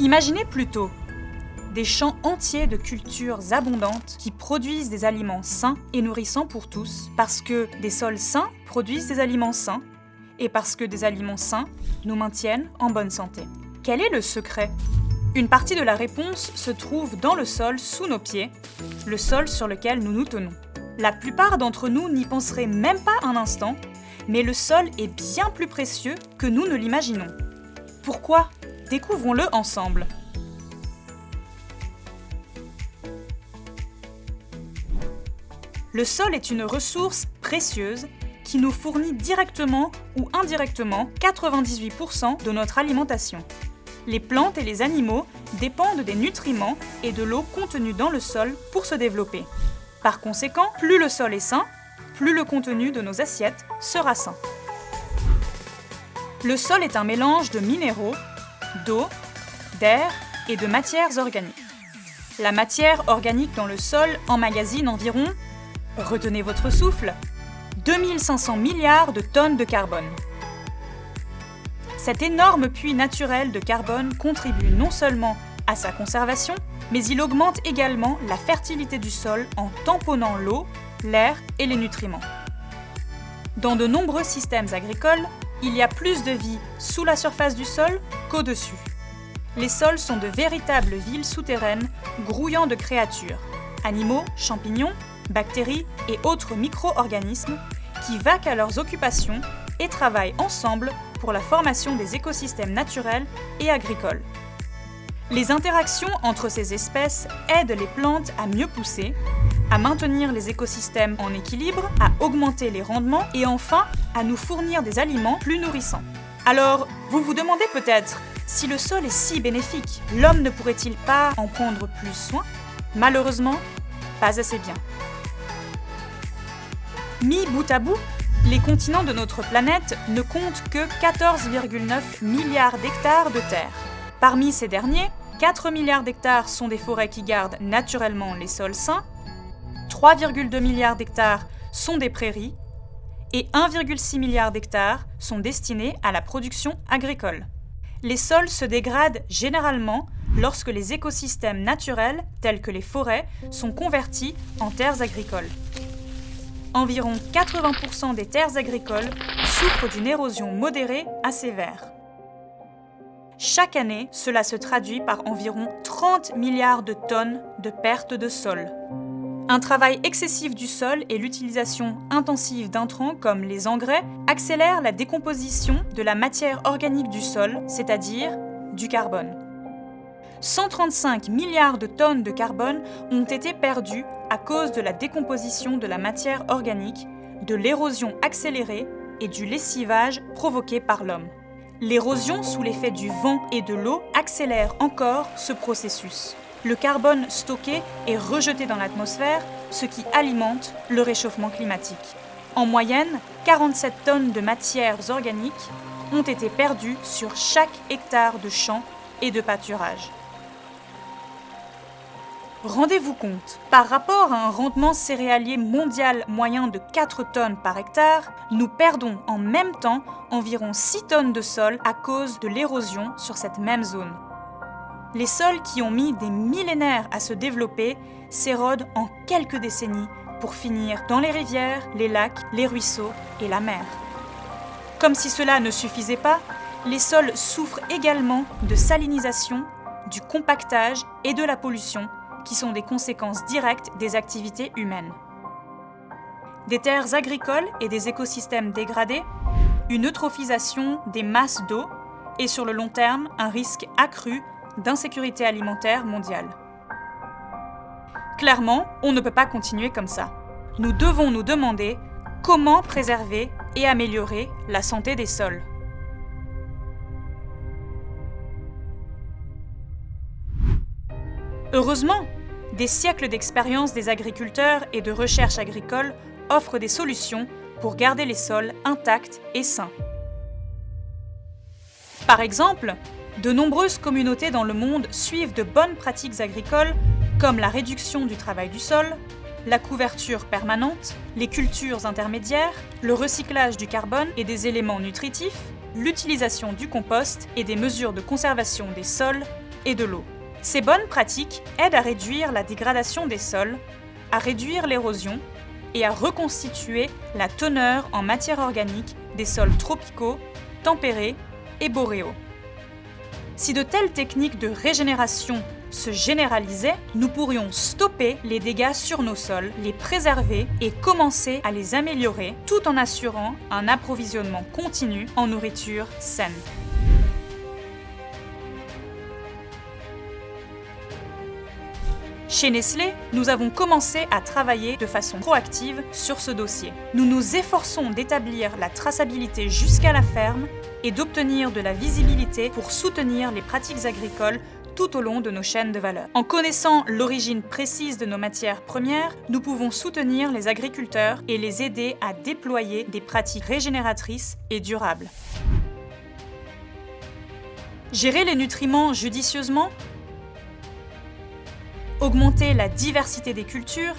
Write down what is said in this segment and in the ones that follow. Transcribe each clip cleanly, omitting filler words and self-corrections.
Imaginez plutôt des champs entiers de cultures abondantes qui produisent des aliments sains et nourrissants pour tous, parce que des sols sains produisent des aliments sains, et parce que des aliments sains nous maintiennent en bonne santé. Quel est le secret ? Une partie de la réponse se trouve dans le sol sous nos pieds, le sol sur lequel nous nous tenons. La plupart d'entre nous n'y penseraient même pas un instant, mais le sol est bien plus précieux que nous ne l'imaginons. Pourquoi ? Découvrons-le ensemble. Le sol est une ressource précieuse qui nous fournit directement ou indirectement 98% de notre alimentation. Les plantes et les animaux dépendent des nutriments et de l'eau contenus dans le sol pour se développer. Par conséquent, plus le sol est sain, plus le contenu de nos assiettes sera sain. Le sol est un mélange de minéraux, d'eau, d'air et de matières organiques. La matière organique dans le sol emmagasine environ, retenez votre souffle, 2500 milliards de tonnes de carbone. Cet énorme puits naturel de carbone contribue non seulement à sa conservation, mais il augmente également la fertilité du sol en tamponnant l'eau, l'air et les nutriments. Dans de nombreux systèmes agricoles, il y a plus de vie sous la surface du sol qu'au-dessus. Les sols sont de véritables villes souterraines grouillant de créatures, animaux, champignons, bactéries et autres micro-organismes qui vaquent à leurs occupations et travaillent ensemble pour la formation des écosystèmes naturels et agricoles. Les interactions entre ces espèces aident les plantes à mieux pousser, à maintenir les écosystèmes en équilibre, à augmenter les rendements et enfin à nous fournir des aliments plus nourrissants. Alors, vous vous demandez peut-être, si le sol est si bénéfique, l'homme ne pourrait-il pas en prendre plus soin ? Malheureusement, pas assez bien. Mis bout à bout, les continents de notre planète ne comptent que 14,9 milliards d'hectares de terre. Parmi ces derniers, 4 milliards d'hectares sont des forêts qui gardent naturellement les sols sains, 3,2 milliards d'hectares sont des prairies et 1,6 milliard d'hectares sont destinés à la production agricole. Les sols se dégradent généralement lorsque les écosystèmes naturels, tels que les forêts, sont convertis en terres agricoles. Environ 80% des terres agricoles souffrent d'une érosion modérée à sévère. Chaque année, cela se traduit par environ 30 milliards de tonnes de pertes de sol. Un travail excessif du sol et l'utilisation intensive d'intrants comme les engrais accélèrent la décomposition de la matière organique du sol, c'est-à-dire du carbone. 135 milliards de tonnes de carbone ont été perdues à cause de la décomposition de la matière organique, de l'érosion accélérée et du lessivage provoqué par l'homme. L'érosion sous l'effet du vent et de l'eau accélère encore ce processus. Le carbone stocké est rejeté dans l'atmosphère, ce qui alimente le réchauffement climatique. En moyenne, 47 tonnes de matières organiques ont été perdues sur chaque hectare de champs et de pâturage. Rendez-vous compte, par rapport à un rendement céréalier mondial moyen de 4 tonnes par hectare, nous perdons en même temps environ 6 tonnes de sol à cause de l'érosion sur cette même zone. Les sols qui ont mis des millénaires à se développer s'érodent en quelques décennies pour finir dans les rivières, les lacs, les ruisseaux et la mer. Comme si cela ne suffisait pas, les sols souffrent également de salinisation, du compactage et de la pollution, qui sont des conséquences directes des activités humaines. Des terres agricoles et des écosystèmes dégradés, une eutrophisation des masses d'eau et sur le long terme un risque accru d'insécurité alimentaire mondiale. Clairement, on ne peut pas continuer comme ça. Nous devons nous demander comment préserver et améliorer la santé des sols. Heureusement, des siècles d'expérience des agriculteurs et de recherche agricole offrent des solutions pour garder les sols intacts et sains. Par exemple, de nombreuses communautés dans le monde suivent de bonnes pratiques agricoles comme la réduction du travail du sol, la couverture permanente, les cultures intermédiaires, le recyclage du carbone et des éléments nutritifs, l'utilisation du compost et des mesures de conservation des sols, et de l'eau. Ces bonnes pratiques aident à réduire la dégradation des sols, à réduire l'érosion et à reconstituer la teneur en matière organique des sols tropicaux, tempérés et boréaux. Si de telles techniques de régénération se généralisaient, nous pourrions stopper les dégâts sur nos sols, les préserver et commencer à les améliorer tout en assurant un approvisionnement continu en nourriture saine. Chez Nestlé, nous avons commencé à travailler de façon proactive sur ce dossier. Nous nous efforçons d'établir la traçabilité jusqu'à la ferme et d'obtenir de la visibilité pour soutenir les pratiques agricoles tout au long de nos chaînes de valeur. En connaissant l'origine précise de nos matières premières, nous pouvons soutenir les agriculteurs et les aider à déployer des pratiques régénératrices et durables. Gérer les nutriments judicieusement, augmenter la diversité des cultures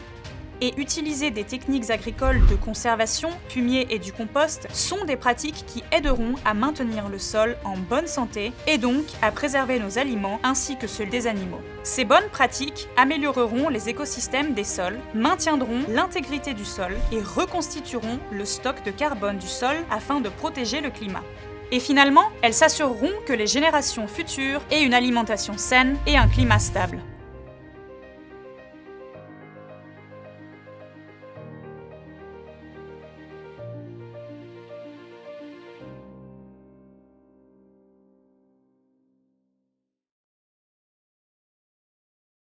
et utiliser des techniques agricoles de conservation, fumier et du compost sont des pratiques qui aideront à maintenir le sol en bonne santé et donc à préserver nos aliments ainsi que ceux des animaux. Ces bonnes pratiques amélioreront les écosystèmes des sols, maintiendront l'intégrité du sol et reconstitueront le stock de carbone du sol afin de protéger le climat. Et finalement, elles s'assureront que les générations futures aient une alimentation saine et un climat stable.